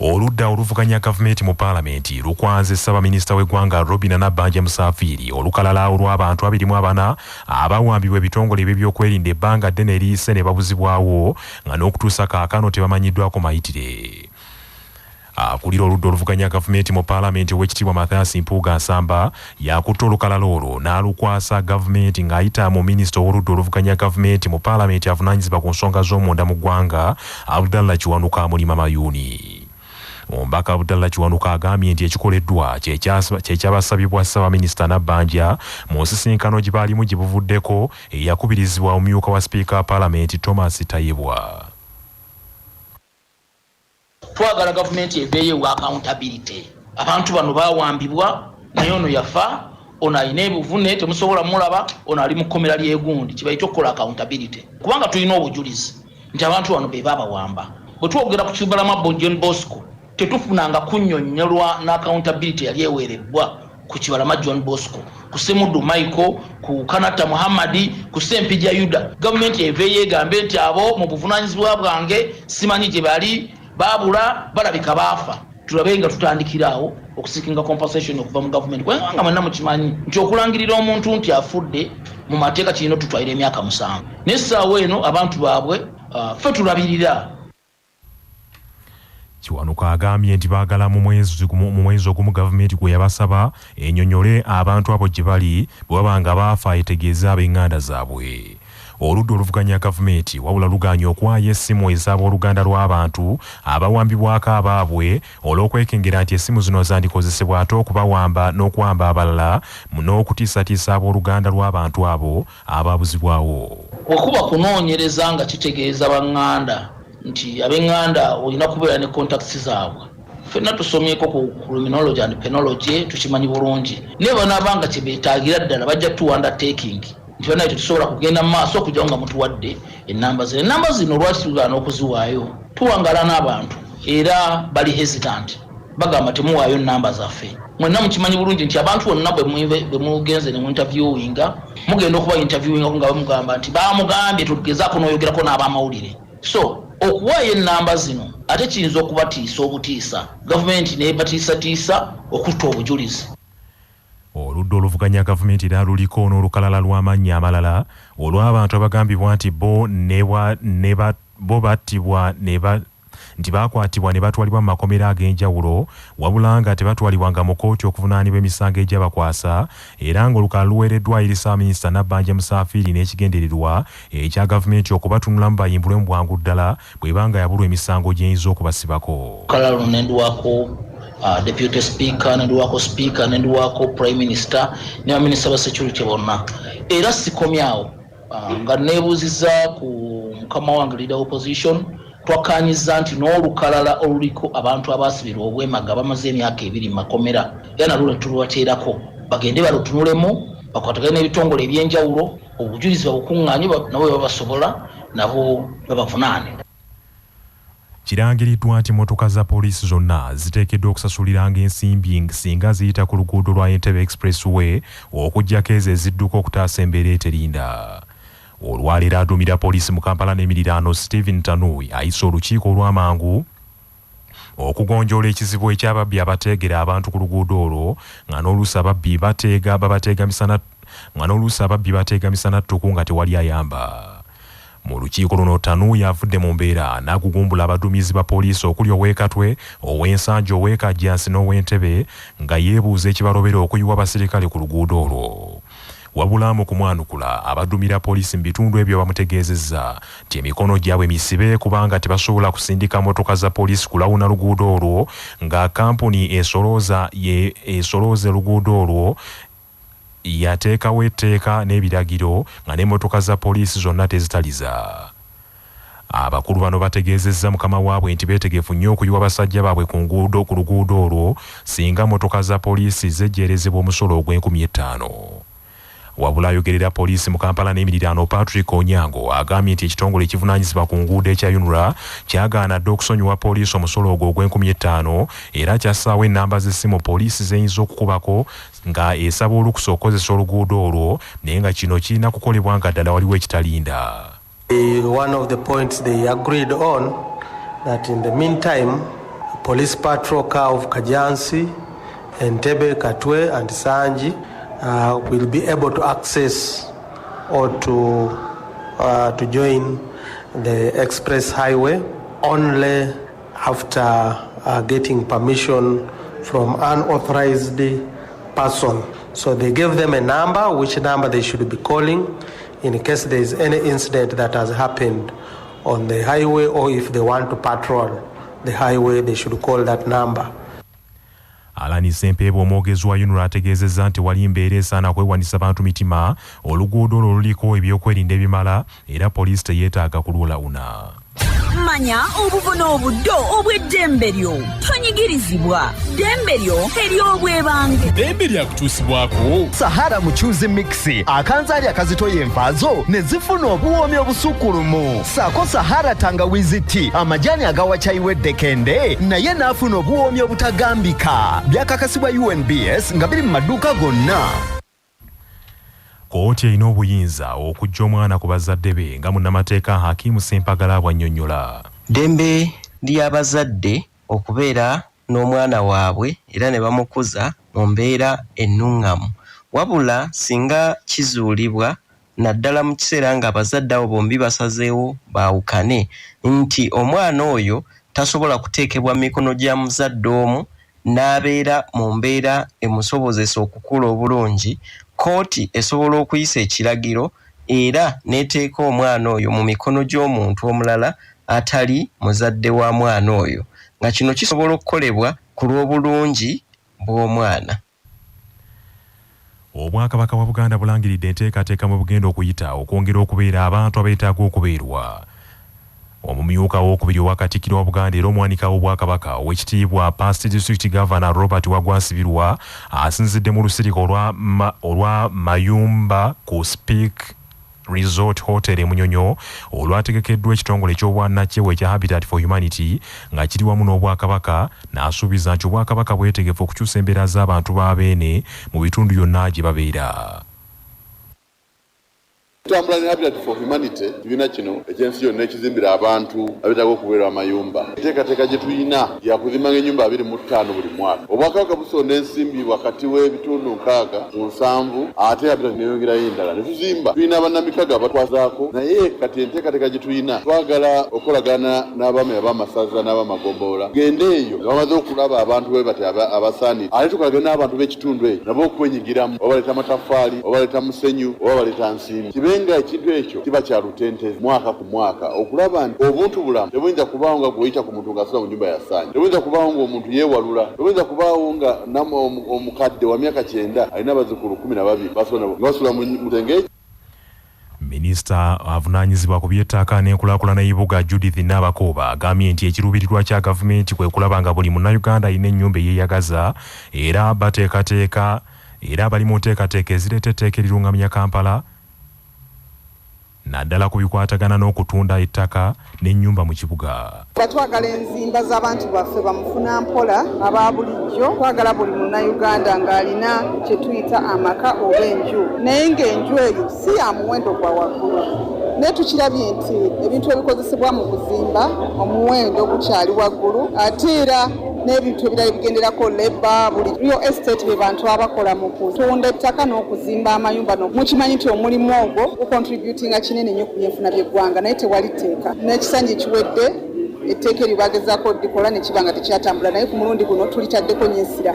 Oludda oluvuganya gavumenti mu paalamenti lukwanze Ssabaminisita w'eggwanga Robinah Nabbanja Musafiri olukalala olw'abantu 24 abawambibwa ebitongole by'ebyokwerinda ebbanga ddene eriyise ne babuzibwawo nga n'okutuusa kaakano tebamanyiddwako mayitire. Akulira oludda oluvuganya gavumenti mu paalamenti ow'ekitiibwa Mathias Mpuuga Nsamba yakutte olukalala olwo n'alukwasa gavumenti ng'ayita mu minisita ow'oludda oluvuganya gavumenti mu paalamenti avunaanyizibwa ku nsonga z'omunda mu ggwanga Abdallah Kiwanuka Mulima Mayuuni. Omubaka Abdallah Kiwanuka agambye nti ekikoleddwa kyekyabasabibwa Ssabaminisita Nabbanja mu nsisinkano gye baalimu gye buvuddeko eyakubirizibwa omumyuka wa sipiika wa paalamenti Thomas Tayebwa. Twagala gavumenti ebeeyo wa accountability. Abantu bano bawambibwa naye ono yafa, ono alina ebuvune temusobola mulaba, ono ali mu kkomera ly'egundi kibayita okukola accountability. Kubanga tulina obujulizi nti abantu bano be babawamba. Bwe twogera ku Kibalama John Bosco tetufunanga kunnyonnyolwa na accountability yali eweerebbwa ku Kibalama John Bosco, ku Semuddu Michael, ku Kanata Muhammadi, ku Sempija Yuda. Gavumenti eveeyo egambe nti abo mu buvunaanyizibwa bwange simanyi gye bali babula balabika baafa. Tulabe nga tutandikiraawo okusikinga compensation okuva mu gavumenti. Kubanga mwenna mukimanyi nti okulangirira omuntu nti afudde mu mateeka kirina tutwalira emyaka 7. N'essaawa eno abantu baabwe ffe tulabirira. Kiwanuka agambye nti baagala mu mwezi ogumu gavumenti gwe yabasaba ennyonnyole abantu abo gye bali bwe baba nga baafa etegeeza ab'eŋŋanda zaabwe. Oludda oluvuganya gavumenti wabula luganya okuwaayo essimu ez'abooluganda lw'abantu abawambibwako abaabwe olw'okwekengera nti essimu zino zandikozesebwa ate okubawamba n'okuwamba abalala n'okutiisatiisa abooluganda lw'abantu abo abaabuzibwawo. Okuba kunoonyereza nga kitegeeza baŋŋanda nti ab'eŋŋanda olina kubeera ne contacts zaabwe. Ffenna tusomyeko ku criminology and penology tukimanyi bulungi. Naye banaabanga kye beetaagira ddala bajja tu undertaking nti banaye tetusobola kugenda mu maaso okujjawo nga mutuwadde ennamba zino. Ennamba zino lwaki tugaana okuziwaayo? Tuwangala n'abantu era bali hesitant. Bagamba temuwaayo nnamba zaffe. Mwenna mukimanyi bulungi nti abantu bonna bwe mugenze ne mu interviewinga mugenda okuba interviewinga nga bamugamba nti bamugambye tugezaako n'oyogerako n'abamawulire. So okuwaayo ennamba zino ate kiyinza okubatiisa obutiisa. Gavumenti neebatiisatiisa okutta obujulizi. Oludda oluvuganya gavumenti era luliko n'olukalala lw'amannya amalala olw'abantu abagambibwa nti bo battibwa nti baakwatibwa ne batwalibwa mu makomera ag'enjawulo wabula nga tebatwalibwanga mu kkooti okuvunaanibwa emisango egy'abakwasa era ng'olukalala luweereddwa eri Ssabaminisita Nabbanja Musafiri n'ekigendererwa ekya gavumenti okubatunulamu bayimbulwe mu bwangu ddala bw'eba nga yabulwa emisango gy'eyinza okubasibako. Olukalala luno nendiwako Deputy Speaker, nendiwako Speaker, nendiwako Prime Minister ne baminisita ba security bonna. Era sikomyawo nga neebuuziza ku mukama wange leader opposition twakkaanyiza nti n'olukalala oluliko abantu abaasibirwa obwemaga bamaze emyaka 2 mu makomera era nalwo netulwateerako bagende balutunulemu bakwatagane n'ebitongole eby'enjawulo obujulizi babukuŋŋaanye nabo babasobola nabo babavunaane. Kirangiriddwa nti mmotoka za poliisi zonna ziteekeddwa okusasuliranga ensimbi singa ziyita ku luguudo lwa Entebbe Expressway okuggyako ezo ezidduka okutaasa embeera eterinda. Olwaleero aduumira poliisi mu Kampala n'emiriraano Stephen Tanui ayise olukiiko olw'amangu okugonjoola ekizibu eky'ababbi abateegera abantu ku luguudo olwo nga n'oluusi ababbi bateega misana ttuku nga tewali ayamba. Mu lukiiko luno Tanui avudde mu mbeera n'agugumbula abaduumizi ba poliisi okuli ow'Ekatwe, ow'Ensanja, ow'Ekajjansi n'ow'Entebbe nga yeebuuza ekibalobera okuyiwa abasirikale ku luguudo olwo. Wabula mu kumwanukula abaduumira poliisi mu bitundu ebyo bamutegeezezza nti emikono gyabwe misibe kubanga tebasobola kusindika mmotoka za poliisi kulawuna luguudo olwo nga kampuni esolooza luguudo olwo yateekawo etteeka n'ebiragiro nga n'emmotoka za poliisi zonna tezitaliza. Abakulu bano bategeezezza mukama waabwe nti beetegefu nnyo okuyiwa abasajja baabwe ku luguudo olwo singa mmotoka za poliisi zejjeerezebwa omusolo ogw'50,000. wabula ayogerera poliisi mu Kampala n'emiriraano Patrick Onyango agambye nti ekitongole ekivunaanyizibwa ku nguudo ekya UNRA kyagaanadde okusonyiwa poliisi omusolo ogwo ogw'5,000 era kyassaawo ennamba z'essimu poliisi z'eyinza okukubako nga esaba olukusa okukozesa oluguudo olwo naye nga kino kirina kukolebwa nga ddala waliwo ekitalinda. One of the points they agreed on that in the meantime police patrol car of Kajansi, Entebbe, Katwe and Sanji will be able to access or to join the express highway only after getting permission from unauthorized person. So they gave them a number, which number they should be calling in case there is any incident that has happened on the highway, or if they want to patrol the highway, they should call that number. Alani Sempeebo omwogezi wa UNRA ategeezezza nti wali mbeera esaana kwewanisa bantu mitima oluguudo olwo luliko ebyokwerinda ebimala era poliisi teyeetaaga kululawuna. Manya obuvuna obuddo obw'eddembe lyo tonyigirizibwa ddembe lyo ery'obwebange ddembe lyakutuusibwako Sahara Muchuzi Mixi akanzaali akazitoya envaazo ne zifuna obuwoomi obusukkulumu saako Sahara Tangawizi Tea amajani agawa caayi Dekende naye n'afuna obuwoomi obutagambika byakakasibwa UNBS nga biri mu maduuka gonna. Kooti erina obuyinza okujja omwana ku bazadde be nga munnamateeka Hakimu Sempagala bw'annyonnyola. Ddembe ly'abazadde okubeera n'omwana waabwe era ne bamukuza mu mbeera ennungamu. Wabula singa kizuulibwa naddala mu kiseera nga abazadde abo bombi basazeewo baawukane nti omwana oyo tasobola kuteekebwa mikono gya muzadde omu n'abeera mu mbeera emusobozesa okukula obulungi, kooti esobola okuyisa ekiragiro era n'eteeka omwana oyo mu mikono gy'omuntu omulala atali muzadde wa mwana oyo nga kino kisobola okukolebwa ku lw'obulungi bw'omwana. Obwakabaka bwa Buganda bulangiridde enteekateeka mu bugenda okuyita okwongera okubeera abantu abeetaaga okubeerwa. Omumyuka w'okubiri owa Katikkiro wa Buganda era omwanika w'Obwakabaka ow'ekitiibwa Past District Governor Robert Wagwansibirwa asinzidde mu lusirika olwa Mayumba ku Speak Resort Hotel e Munyonyo olwategekeddwa ekitongole ky'obwannakyewa ekya Habitat for Humanity nga kiri wamu n'Obwakabaka n'asuubiza nti Obwakabaka bwetegefu okukyusa embeera z'abantu b'abeene mu bitundu byonna gye babeera. Tutambula ne Habitat for Humanity kibiina kino ekyensi yonna ekizimbira abantu abeetaaga okubeerwa amayumba. Enteekateeka gye tulina ya kuzimba ennyumba 25 buli mwaka. Obwakabaka busonda ensimbi wakati w'ebitundu 6 ate Habitat neyongerayo endala ne tuzimba. Tulina bannamikago abatwazaako naye kati enteekateeka gye tulina twagala okolagana n'abaami ab'amasaza n'ab'amagombolola. Gende eyo nga bamaze okulaba abantu bwe bati abasaanire ate tukolagana n'abantu b'ekitundu ekyo nabo okwenyigiramu oba baleeta amataffaali oba baleeta musenyu oba baleeta nsimbi. Kibenga ekintu ekyo kiba kya lutentezi mwaka ku mwaka okulaba nti obuntu bulamu tebuyinza kubaawo nga bw'oyita ku muntu ng'asula mu nyumba ya ssanyu, tebuyinza kubaawo ng'omuntu yeewalula, tebuyinza kubaawo nga omukadde wa myaka 9 alina abazzukulu 12 basula mu mutenge. Minisita avunaanyizibwa ku by'ettaka n'enkulaakulana y'ebibuga Judith Nabakooba agambye nti ekiruubirirwa kya gavumenti kwe kulaba nga buli munnayuganda alina ennyumba eyeeyagaza era bateekateeka era bali mu nteekateeka ezireeta etteeka erirungamya Kampala naddala ku bikwatagana n'okutunda ettaka n'ennyumba mu kibuga. Twagala enzimba z'abantu baffe bamufuna mpola aba bulijjo, twagala buli munnayuganda ng'alina kye tuyita amaka oba enju, naye ng'enju eyo si ya muwendo gwa waggulu. Naye tukirabye nti ebintu ebikozesebwa mu kuzimba omuwendo gukyali waggulu ate era n'ebintu ebirala bigenderako leba buli real estate be bantu abakola mu kutunda ettaka n'okuzimba amayumba. Mukimanyi nti omulimu ogwo gukontributinga kinene nnyo ku byenfuna by'eggwanga naye tewali tteeka. N'ekisanja ekiwedde etteeka eryo bagezaako likola ne kiba nga tekyatambula naye ku mulundi guno tulitaddeko nnyensira.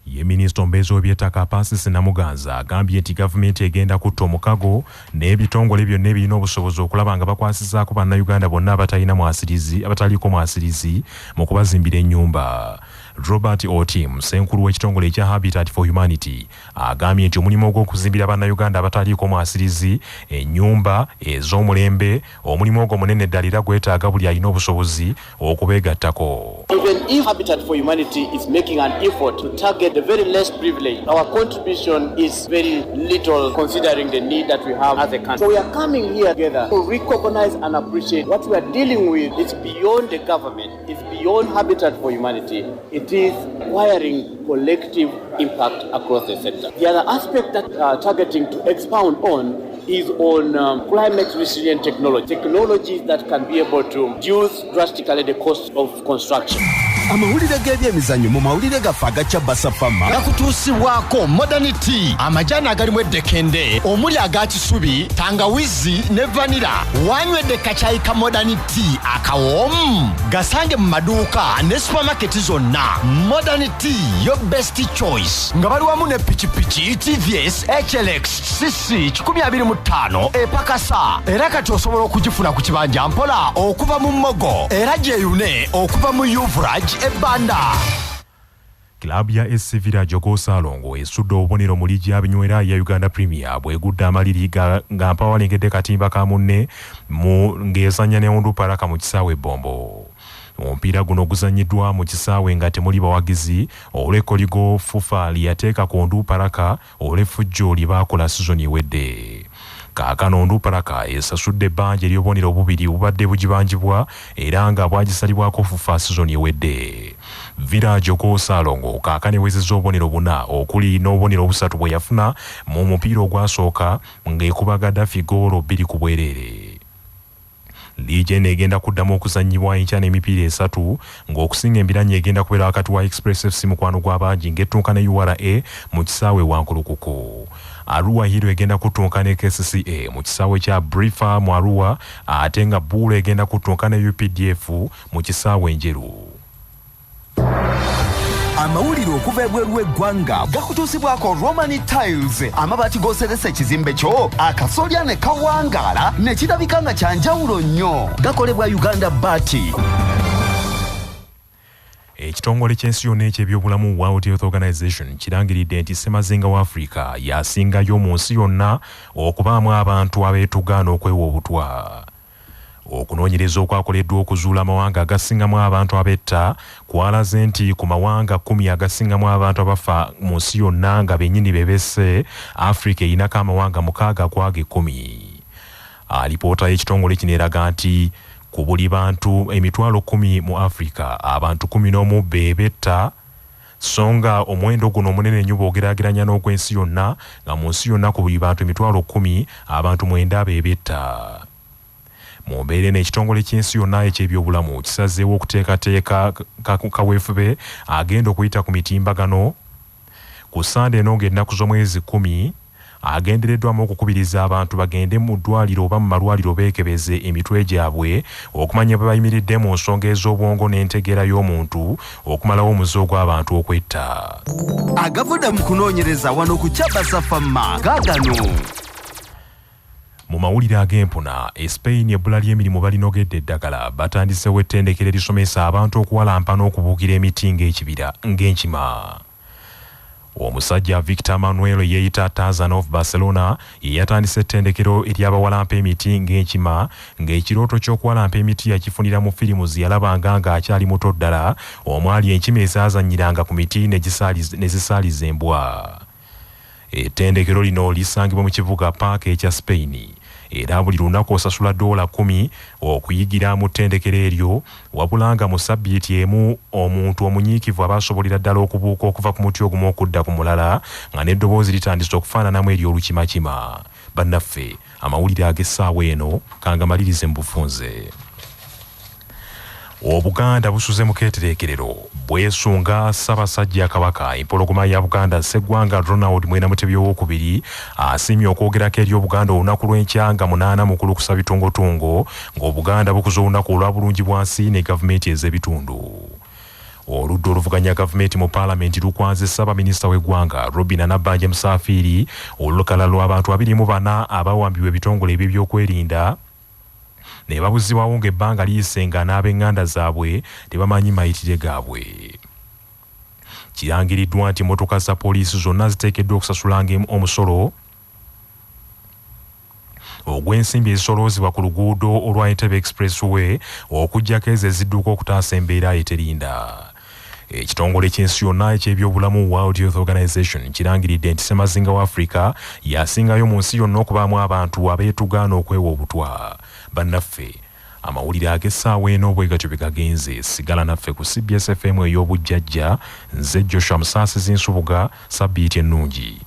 Ye minisita ombeezi w'eby'ettaka Francis Namuganza agambye nti gavumenti egenda kutta omukago n'ebitongole byonna ebirina obusobozi okulaba nga bakwasizaako bannayuganda bonna abataliiko mwasirizi mu kubazimbira ennyumba. Robert Otim senkulu w'ekitongole ekya Habitat for Humanity agambye nti omulimu gw'okuzimbira bannayuganda abataliiko mwasirizi ennyumba ez'omulembe omulimu ogwo munene ddala era gwetaaga buli alina obusobozi okubeegattako. Even if Habitat for Humanity is making an effort to target the very less privileged, our contribution is very little considering the need that we have as a country. So we are coming here together to recognize and appreciate what we are dealing with. It's beyond the government, it's beyond Habitat for Humanity. It is requiring collective impact across the sector. The other aspect that targeting to expound on is on climate resilient technologies that can be able to reduce drastically the cost of construction. Amawulire g'ebyemizannyo mu mawulire gaffe agaca basafama gakutuusibwako modernity amajani agalimu eddekende omuli aga kisubi tangawizi ne vanira wanywedde kacayi ka modernity akawoomu gasange mu maduuka ne supermarket zonna. Modernity your best choice nga bali wamu ne pikipiki TVS HLX CC 125 epakasa era kati osobola okugifuna ku kibanja mpola okuva mu Mmogo era gyeyune okuva mu Uvrage ebanda. Kilabu ya SC Village Okosalongo esudde obubonero mu ligi y'abinywera ya Uganda Premier bwegudde amaliri nga mpawalengedde katimba ka munne mu ng'ezannya ne Olukalala mu kisaawe Bombo. Omupiira guno guzannyiddwa mu kisaawe nga temuli bawagizi olw'ekoligo fufa lyateeka ku Olukalala olw'effujjo lye baakola sizoni ewedde. Kaakano Olukalala esasudde ebbanja ery'obubonero bubiri bubadde bugibanjibwa era nga bwagisalibwako fufa sizoni ewedde. Village Okosalongo kaakano ewezezza obubonero buna okuli n'obubonero busatu bwe yafuna mu mupiira ogwasooka ng'ekuba Gaddafi goolo 2 ku bwereere. Liigi eno egenda kuddamu okuzannyibwa enkya n'emipiira esatu ng'okusinga embiranye egenda kubeera wakati wa Express FC mukwano gw'abangi ng'ettunka ne URA mu kisaawe Wankulukuku. Arua Hero egenda kutunka ne KCCA mu kisaawe kya Brifa mu Arua ate nga Bulo egenda kutunka ne UPDF mu kisaawe Njeru. Amawulire okuva ebweru w'eggwanga gakutuusibwako Romani Tiles amabaati g'oseresa ekizimbe kyo akasolya ne kawangaala ne kirabika nga kya njawulo nnyo gakolebwa Uganda Bati. Ekitongole ky'ensi yonna eky'ebyobulamu World Health Organization kirangiridde nti Ssemazinga wa Africa yasingayo mu nsi yonna okubaamu abantu abeetuga n'okwewa obutwa. Okunoonyereza okwakoleddwa okuzuula amawanga agasingamu abantu abetta kwalaze nti ku mawanga 10 agasingamu abantu abafa mu nsi yonna nga bennyini bebese Africa erinako amawanga 6 kwage 10. Alipoota y'ekitongole kino eraga nti ku buli bantu emitwalo 10 mu Africa abantu 11 bebetta songa omuwendo guno omunene nnyo bw'ogeraageranya n'ogw'ensi yonna nga mu nsi yonna ku buli bantu emitwalo 10 abantu 9 bebetta. Mu mbeera n'ekitongole ky'ensi yonna eky'ebyobulamu kisazeewo okuteekateeka kaweefube agenda okuyita ku mitimbagano ku Sande eno ng'ennaku z'omwezi 10 agendereddwamu okukubiriza abantu bagende mu ddwaliro oba mu malwaliro beekebeze emitwe gyabwe okumanya bwe bayimiridde mu nsonga ez'obwongo n'entegeera y'omuntu okumalawo omuze gw'abantu okwetta. Agavudde mu kunoonyereza wano ku Kyabasafama gaagano. Mu mawulire ag'empuna Spain ebbula ly'emirimu balinogedde eddagala batandisewo ettendekero erisomesa abantu okuwalampa n'okubuukira emiti ng'enkima. Omusajja Victor Manuel yeeyita Tarzan of Barcelona ye yatandise ettendekero ery'abawalampa emiti ng'enkima ng'ekirooto ky'okuwalampa emiti yakifunira mu firimu ze yalabanga ng'akyali muto ddala omwali enkima ezaazannyiranga ku miti ne zisaaliza embwa. Ettendekero lino lisangibwa mu kibuga paaka ekya Spain era buli lunaku osasula $10 okuyigira mu ttendekero eryo wabula nga mu sabbiiti emu omuntu omunyiikivu aba asobolera ddala okubuuka okuva ku muti ogumu okudda ku mulala nga n'eddoboozi litandise okufaananamu ery'olukimakima. Bannaffe amawulire ag'essaawa eno kangamalirize mu bufunze. Obuganda busuze mu keetereekerero bwesunga Ssaabasajja Kabaka empologoma ya Buganda Sseggwanga Ronald Mwena Mutebi II asiimye okwogerako eri Obuganda olunaku lw'enkya nga 8 mukulukusa bitongotongo ng'Obuganda bukuza olunaku olwabulungi bwansi ne gavumenti ez'ebitundu. Oludda oluvuganya gavumenti mu paalamenti lukwanze Ssaabaminisita w'eggwanga Robinah Nabbanja Musafiri olukalala lw'abantu 24 abawambibwa ebitongole eby'ebyokwerinda ne babuzibwawo ng'ebbanga liyise nga n'ab'eŋŋanda zaabwe tebamanyi mayitire gaabwe. kirangiriddwa nti motoka za poliisi zonna ziteekeddwa okusasulanga omusolo ogw'ensimbi ezisoloozebwa ku luguudo olwa Entebbe Expressway okuggyako ezo ezidduka okutaasa embeera eterinda. Ekitongole ky'ensi yonna eky'ebyobulamu World Health Organization kirangiridde nti Ssemazinga wa Afrika yasingayo mu nsi yonna okubaamu abantu abeetuga n'okwewa obutwa. Bannaffe amawulire ag'essaawa eno bwe gatyo bwe gagenze. Sigala naffe ku CBS FM ey'obujjajja. Nze Joshua Musaasizi Nsubuga, sabbiiti ennungi.